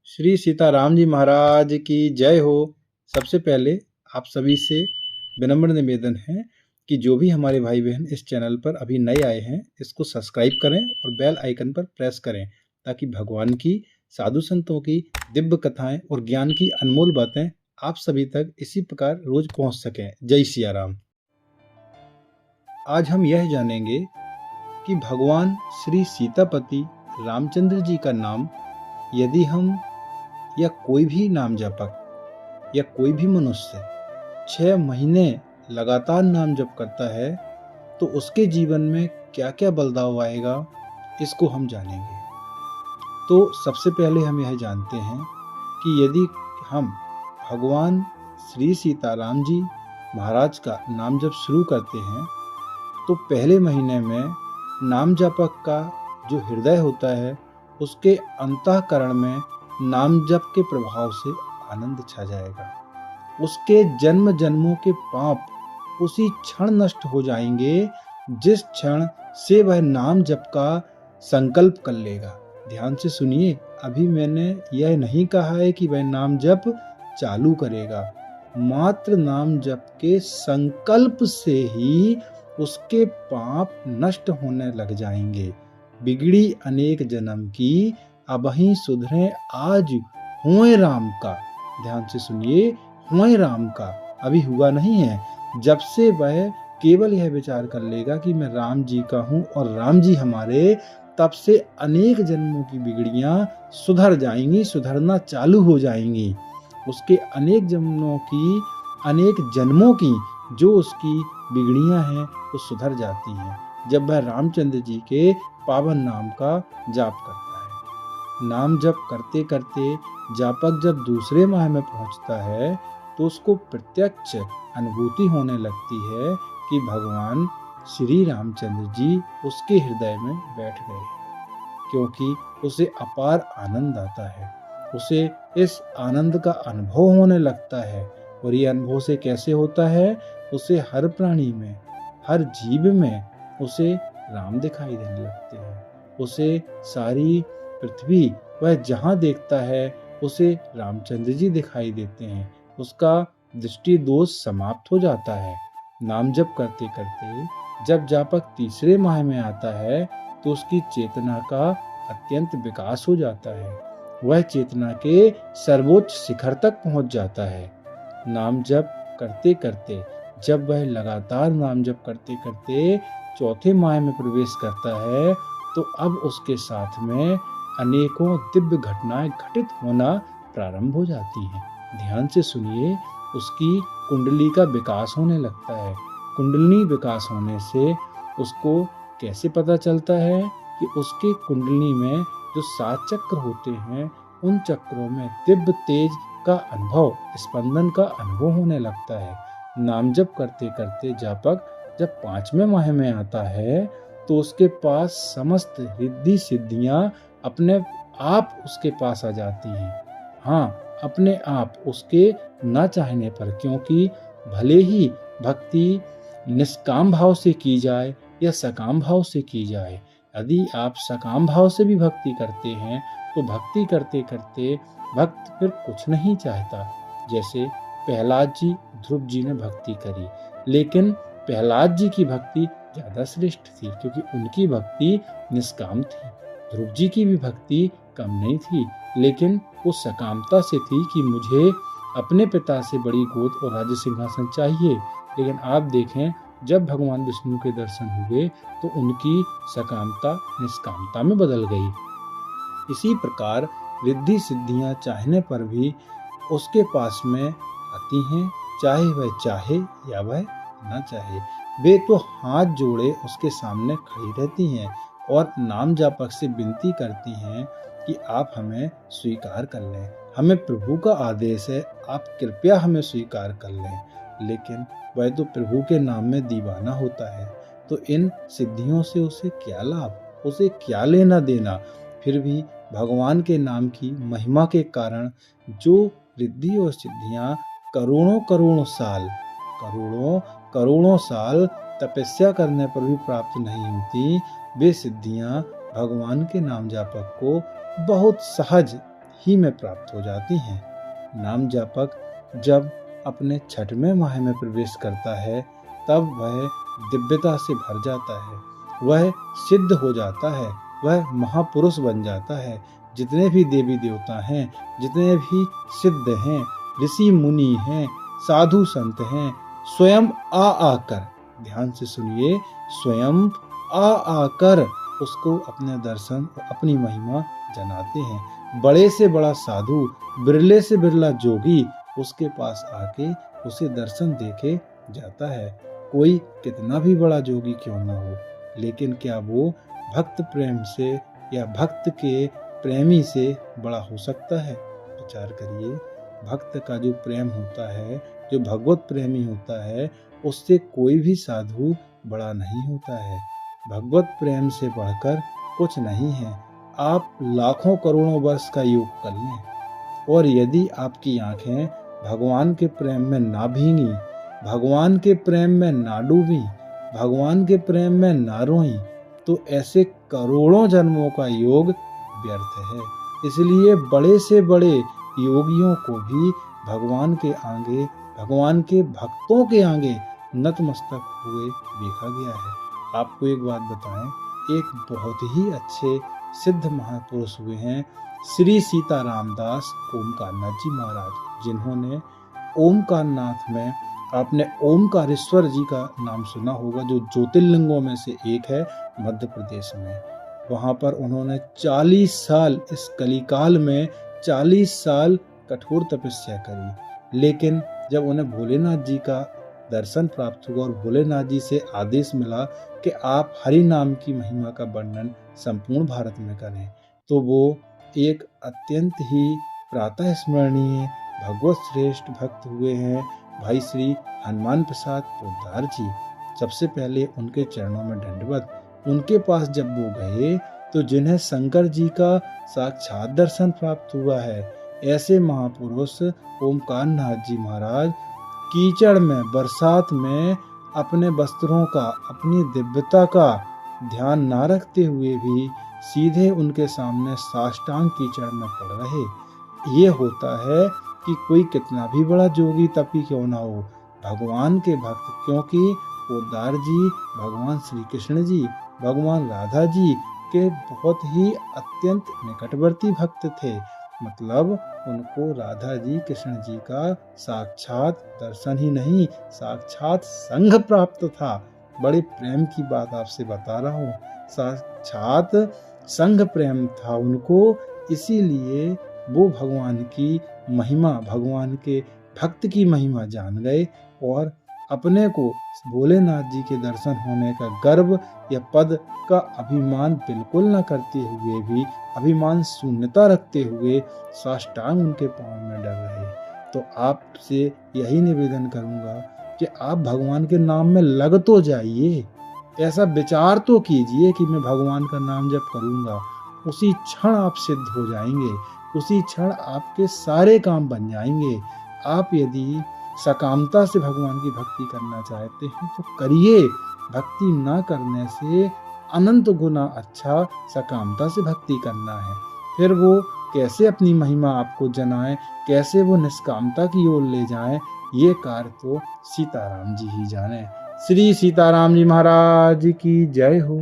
श्री सीताराम जी महाराज की जय हो। सबसे पहले आप सभी से विनम्र निवेदन है कि जो भी हमारे भाई बहन इस चैनल पर अभी नए आए हैं, इसको सब्सक्राइब करें और बेल आइकन पर प्रेस करें ताकि भगवान की, साधु संतों की दिव्य कथाएं और ज्ञान की अनमोल बातें आप सभी तक इसी प्रकार रोज पहुंच सकें। जय सिया राम। आज हम यह जानेंगे कि भगवान श्री सीतापति रामचंद्र जी का नाम यदि हम या कोई भी नाम जपक या कोई भी मनुष्य 6 महीने लगातार नाम जप करता है तो उसके जीवन में क्या क्या बदलाव आएगा, इसको हम जानेंगे। तो सबसे पहले हम यह जानते हैं कि यदि हम भगवान श्री सीताराम जी महाराज का नाम जप शुरू करते हैं तो पहले महीने में नाम जपक का जो हृदय होता है उसके अंतःकरण में नाम जप के प्रभाव से आनंद छा जाएगा। उसके जन्म जन्मों के पाप उसी क्षण नष्ट हो जाएंगे जिस क्षण से वह नाम जप का संकल्प कर लेगा। ध्यान से सुनिए, अभी मैंने यह नहीं कहा है कि वह नाम जप चालू करेगा। मात्र नाम जप के संकल्प से ही उसके पाप नष्ट होने लग जाएंगे। बिगड़ी अनेक जन्म की अबहीं सुधरे आज हुए राम का। ध्यान से सुनिए, हुए राम का, अभी हुआ नहीं है। जब से वह केवल यह विचार कर लेगा कि मैं राम जी का हूं और राम जी हमारे, तब से अनेक जन्मों की बिगड़ियां सुधर जाएंगी, सुधरना चालू हो जाएंगी। उसके अनेक जन्मों की जो उसकी बिगड़ियां हैं वो सुधर जाती हैं जब वह रामचंद्र जी के पावन नाम का जाप करता है। नाम जप करते करते जापक जब दूसरे माह में पहुंचता है तो उसको प्रत्यक्ष अनुभूति होने लगती है कि भगवान श्री रामचंद्र जी उसके हृदय में बैठ गए, क्योंकि उसे अपार आनंद आता है। उसे इस आनंद का अनुभव होने लगता है। और ये अनुभव से कैसे होता है? उसे हर प्राणी में, हर जीव में उसे राम दिखाई देने लगते हैं। उसे सारी पृथ्वी, वह जहाँ देखता है उसे रामचंद्र जी दिखाई देते हैं। उसका दृष्टि दोष समाप्त हो जाता है। नाम जप करते करते जब जापक तीसरे माह में आता है तो उसकी चेतना का अत्यंत विकास हो जाता है। वह चेतना के सर्वोच्च शिखर तक पहुंच जाता है। नाम जप करते करते जब वह लगातार नाम जप करते करते चौथे माह में प्रवेश करता है तो अब उसके साथ में अनेकों दिव्य घटनाएं घटित होना प्रारंभ हो जाती हैं। ध्यान से सुनिए, उसकी कुंडली का विकास होने लगता है। कुंडली विकास होने से उसको कैसे पता चलता है कि उसके कुंडली में जो 7 चक्र होते हैं उन चक्रों में दिव्य तेज का अनुभव, स्पंदन का अनुभव होने लगता है। नाम जप करते करते जापक जब 5वें माह में आता है तो उसके पास समस्त रिद्धि सिद्धियां अपने आप उसके पास आ जाती हैं। हाँ, अपने आप, उसके न चाहने पर, क्योंकि भले ही भक्ति निष्काम भाव से की जाए या सकाम भाव से की जाए, यदि आप सकाम भाव से भी भक्ति करते हैं तो भक्ति करते करते भक्त फिर कुछ नहीं चाहता। जैसे प्रहलाद जी, ध्रुव जी ने भक्ति करी, लेकिन प्रहलाद जी की भक्ति ज्यादा श्रेष्ठ थी क्योंकि उनकी भक्ति निष्काम थी। ध्रुव जी की भी भक्ति कम नहीं थी, लेकिन वो सकामता से थी कि मुझे अपने पिता से बड़ी गोद और राज्य सिंहासन चाहिए। लेकिन आप देखें, जब भगवान विष्णु के दर्शन हुए तो उनकी सकामता निष्कामता में बदल गई। इसी प्रकार रिद्धि सिद्धियां चाहने पर भी उसके पास में आती हैं, चाहे वह चाहे या वह न चाहे। वे तो हाथ जोड़े उसके सामने खड़ी रहती हैं और नाम जापक से विनती करती हैं कि आप हमें स्वीकार कर लें, हमें प्रभु का आदेश है, आप कृपया हमें स्वीकार कर लें। लेकिन वह तो प्रभु के नाम में दीवाना होता है, तो इन सिद्धियों से उसे क्या लाभ, उसे क्या लेना देना। फिर भी भगवान के नाम की महिमा के कारण जो रिद्धि और सिद्धियां करोड़ों साल तपस्या करने पर भी प्राप्त नहीं होती, वे सिद्धियां भगवान के नाम जापक को बहुत सहज ही में प्राप्त हो जाती हैं। नाम जापक जब अपने 6वें माह में प्रवेश करता है तब वह दिव्यता से भर जाता है, वह सिद्ध हो जाता है, वह महापुरुष बन जाता है। जितने भी देवी देवता हैं, जितने भी सिद्ध हैं, ऋषि मुनि हैं, साधु संत हैं, स्वयं आकर, ध्यान से सुनिए, स्वयं आकर उसको अपने दर्शन और अपनी महिमा जनाते हैं। बड़े से बड़ा साधु, बिरले से बिरला जोगी उसके पास आके उसे दर्शन देके जाता है। कोई कितना भी बड़ा जोगी क्यों ना हो, लेकिन क्या वो भक्त प्रेम से या भक्त के प्रेमी से बड़ा हो सकता है? विचार करिए। भक्त का जो प्रेम होता है, जो भगवत प्रेमी होता है, उससे कोई भी साधु बड़ा नहीं होता है। भगवत प्रेम से बढ़कर कुछ नहीं है। आप लाखों करोड़ों वर्ष का योग कर लें और यदि आपकी आंखें भगवान के प्रेम में ना भींगी, भगवान के प्रेम में ना डूबी, भगवान के प्रेम में ना रोई, तो ऐसे करोड़ों जन्मों का योग व्यर्थ है। इसलिए बड़े से बड़े योगियों को भी भगवान के आगे, भगवान के भक्तों के आगे नतमस्तक हुए देखा गया है। आपको एक बात बताएं, एक बहुत ही अच्छे सिद्ध महापुरुष हुए हैं श्री सीताराम दास ओमकारनाथ जी महाराज, जिन्होंने ओमकारनाथ में, आपने ओमकारेश्वर जी का नाम सुना होगा, जो ज्योतिर्लिंगों में से एक है मध्य प्रदेश में। वहाँ पर उन्होंने 40 साल, इस कलिकाल में 40 साल कठोर तपस्या करी। लेकिन जब उन्हें भोलेनाथ जी का दर्शन प्राप्त हुआ और भोलेनाथ जी से आदेश मिला कि आप हरि नाम की महिमा का वर्णन संपूर्ण भारत में करें, तो वो एक अत्यंत ही प्रातः स्मरणीय भगवत श्रेष्ठ भक्त हुए हैं भाई श्री हनुमान प्रसाद पोद्दार जी। सबसे पहले उनके चरणों में दंडवत। उनके पास जब वो गए तो जिन्हें शंकर जी का साक्षात दर्शन प्राप्त हुआ है, ऐसे महापुरुष ओमकारनाथ जी महाराज कीचड़ में, बरसात में अपने वस्त्रों का, अपनी दिव्यता का ध्यान ना रखते हुए भी सीधे उनके सामने साष्टांग कीचड़ में पड़ रहे। ये होता है कि कोई कितना भी बड़ा जोगी तपी क्यों ना हो, भगवान के भक्त, क्योंकि पोद्दार जी भगवान श्री कृष्ण जी, भगवान राधा जी के बहुत ही अत्यंत निकटवर्ती भक्त थे। मतलब उनको राधा जी, कृष्ण जी का साक्षात दर्शन ही नहीं, साक्षात संग प्राप्त था। बड़े प्रेम की बात आपसे बता रहा हूँ, साक्षात संग प्रेम था उनको। इसीलिए वो भगवान की महिमा, भगवान के भक्त की महिमा जान गए और अपने को भोलेनाथ जी के दर्शन होने का गर्व या पद का अभिमान बिल्कुल न करते हुए भी, अभिमान शून्यता रखते हुए साष्टांग उनके पांव में डर रहे। तो आपसे यही निवेदन करूंगा कि आप भगवान के नाम में लग तो जाइए, ऐसा विचार तो कीजिए कि मैं भगवान का नाम जब करूंगा उसी क्षण आप सिद्ध हो जाएंगे, उसी क्षण आपके सारे काम बन जाएंगे। आप यदि सकामता से भगवान की भक्ति करना चाहते हैं तो करिए। भक्ति ना करने से अनंत गुना अच्छा सकामता से भक्ति करना है। फिर वो कैसे अपनी महिमा आपको जनाए, कैसे वो निष्कामता की ओर ले जाए, ये कार्य तो सीताराम जी ही जाने। श्री सीताराम जी महाराज की जय हो।